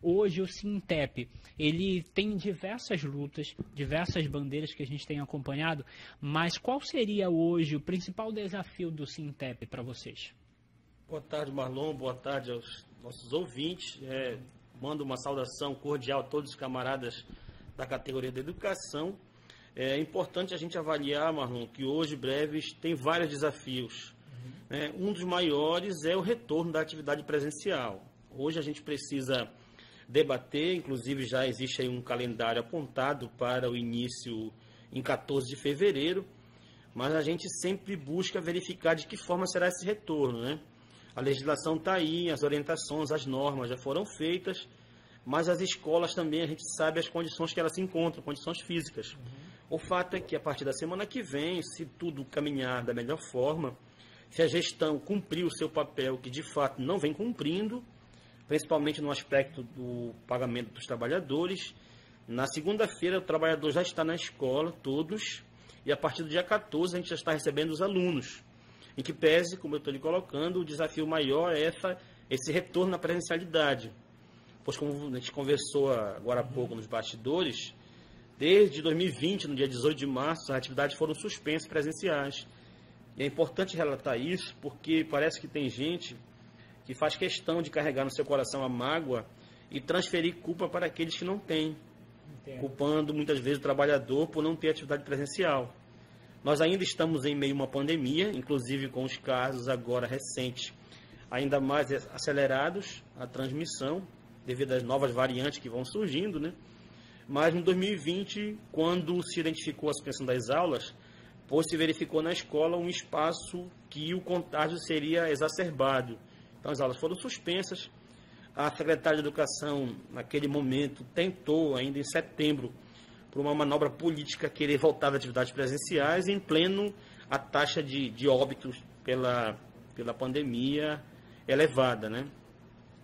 Hoje o Sintep, ele tem diversas lutas, diversas bandeiras que a gente tem acompanhado, mas qual seria hoje o principal desafio do Sintep para vocês? Boa tarde, Marlon. Boa tarde aos nossos ouvintes. Mando uma saudação cordial a todos os camaradas da categoria da educação. É importante a gente avaliar, Marlon, que hoje Breves tem vários desafios. Um dos maiores é o retorno da atividade presencial. Hoje a gente precisa debater, inclusive já existe aí um calendário apontado para o início em 14 de fevereiro, mas a gente sempre busca verificar de que forma será esse retorno, né? A legislação está aí, as orientações, as normas já foram feitas, mas as escolas também, a gente sabe as condições que elas se encontram, condições físicas. O fato é que a partir da semana que vem, se tudo caminhar da melhor forma, se a gestão cumprir o seu papel, que de fato não vem cumprindo, principalmente no aspecto do pagamento dos trabalhadores, na segunda-feira o trabalhador já está na escola, todos, e a partir do dia 14 a gente já está recebendo os alunos. Em que pese, como eu estou lhe colocando, o desafio maior é esse retorno à presencialidade. Pois como a gente conversou agora há pouco nos bastidores, desde 2020, no dia 18 de março, as atividades foram suspensas presenciais. E é importante relatar isso porque parece que tem gente que faz questão de carregar no seu coração a mágoa e transferir culpa para aqueles que não têm, culpando muitas vezes o trabalhador por não ter atividade presencial. Nós ainda estamos em meio a uma pandemia, inclusive com os casos agora recentes ainda mais acelerados, a transmissão, devido às novas variantes que vão surgindo, né? Mas em 2020, quando se identificou a suspensão das aulas, pois se verificou na escola um espaço que o contágio seria exacerbado. Então as aulas foram suspensas. A secretária de Educação, naquele momento, tentou, ainda em setembro, por uma manobra política, querer voltar às atividades presenciais, em pleno a taxa de óbitos pela pandemia elevada, né?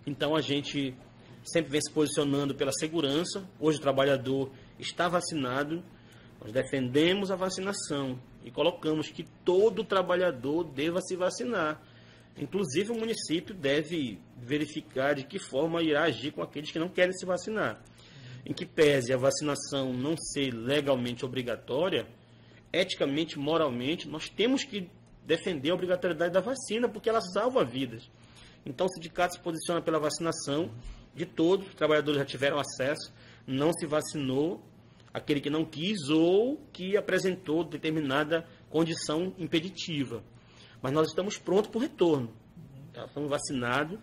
Então a gente sempre vem se posicionando pela segurança. Hoje o trabalhador está vacinado, nós defendemos a vacinação e colocamos que todo trabalhador deva se vacinar. Inclusive o município deve verificar de que forma irá agir com aqueles que não querem se vacinar. Em que pese a vacinação não ser legalmente obrigatória, eticamente, moralmente, nós temos que defender a obrigatoriedade da vacina, porque ela salva vidas. Então o sindicato se posiciona pela vacinação de todos, os trabalhadores já tiveram acesso, não se vacinou aquele que não quis ou que apresentou determinada condição impeditiva. Mas nós estamos prontos para o retorno. Estamos vacinados.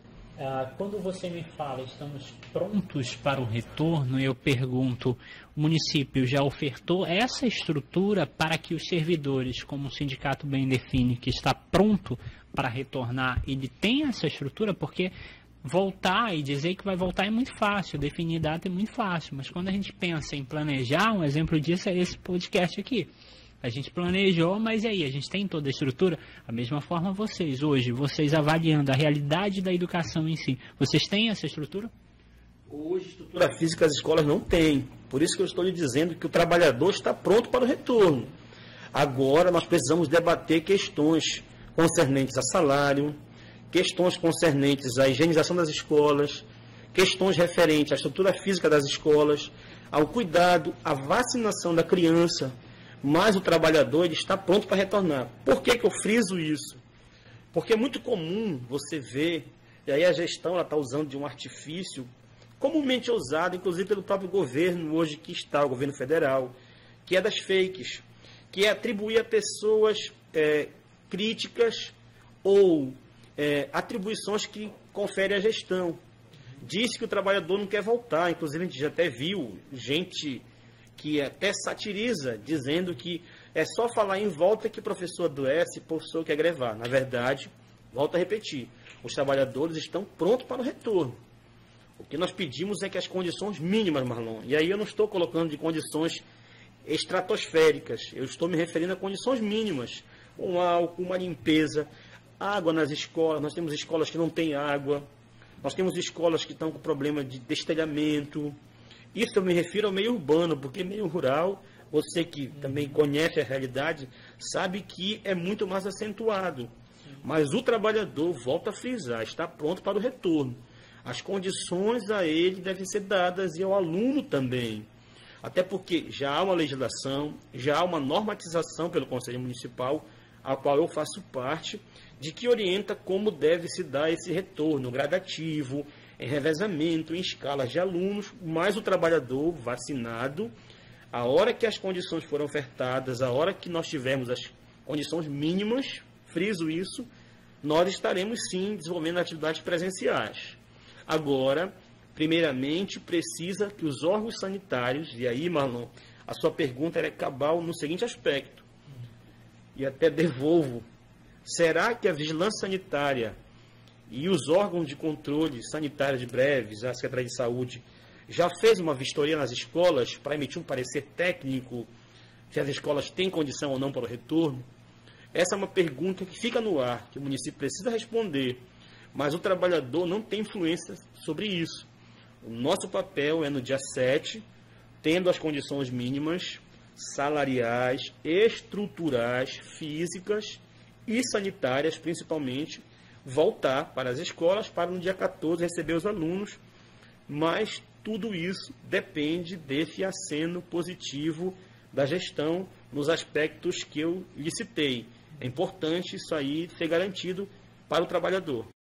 Quando você me fala, estamos prontos para o retorno, eu pergunto, o município já ofertou essa estrutura para que os servidores, como o sindicato bem define, que está pronto para retornar, ele tem essa estrutura? Porque voltar e dizer que vai voltar é muito fácil, definir data é muito fácil, mas quando a gente pensa em planejar, um exemplo disso é esse podcast aqui. A gente planejou, mas e aí? A gente tem toda a estrutura? Da mesma forma vocês, hoje, vocês avaliando a realidade da educação em si, vocês têm essa estrutura? Hoje, estrutura física as escolas não têm. Por isso que eu estou lhe dizendo que o trabalhador está pronto para o retorno. Agora, nós precisamos debater questões concernentes a salário, questões concernentes à higienização das escolas, questões referentes à estrutura física das escolas, ao cuidado, à vacinação da criança. Mas o trabalhador ele está pronto para retornar. Por que eu friso isso? Porque é muito comum você ver, e aí a gestão está usando de um artifício comumente usado, inclusive pelo próprio governo hoje que está, o governo federal, que é das fakes, que é atribuir a pessoas críticas ou atribuições que confere à gestão. Diz que o trabalhador não quer voltar, inclusive a gente já até viu gente que até satiriza, dizendo que é só falar em volta que o professor adoece, professor quer grevar. Na verdade, volto a repetir, os trabalhadores estão prontos para o retorno. O que nós pedimos é que as condições mínimas, Marlon, e aí eu não estou colocando de condições estratosféricas, eu estou me referindo a condições mínimas, um álcool, uma limpeza, água nas escolas. Nós temos escolas que não têm água, nós temos escolas que estão com problema de destelhamento. Isso eu me refiro ao meio urbano, porque meio rural, você que também conhece a realidade, sabe que é muito mais acentuado. Mas o trabalhador, volta a frisar, está pronto para o retorno. As condições a ele devem ser dadas e ao aluno também. Até porque já há uma legislação, já há uma normatização pelo Conselho Municipal, a qual eu faço parte, de que orienta como deve se dar esse retorno gradativo, em revezamento, em escalas de alunos, mas o trabalhador vacinado, a hora que as condições foram ofertadas, a hora que nós tivermos as condições mínimas, friso isso, nós estaremos sim desenvolvendo atividades presenciais. Agora, primeiramente, precisa que os órgãos sanitários, e aí, Marlon, a sua pergunta era cabal no seguinte aspecto, e até devolvo, será que a vigilância sanitária e os órgãos de controle sanitário de breves, a Secretaria de Saúde, já fez uma vistoria nas escolas para emitir um parecer técnico se as escolas têm condição ou não para o retorno? Essa é uma pergunta que fica no ar, que o município precisa responder, mas o trabalhador não tem influência sobre isso. O nosso papel é no dia 7, tendo as condições mínimas, salariais, estruturais, físicas e sanitárias, principalmente, voltar para as escolas para no dia 14 receber os alunos, mas tudo isso depende desse aceno positivo da gestão nos aspectos que eu lhe citei. É importante isso aí ser garantido para o trabalhador.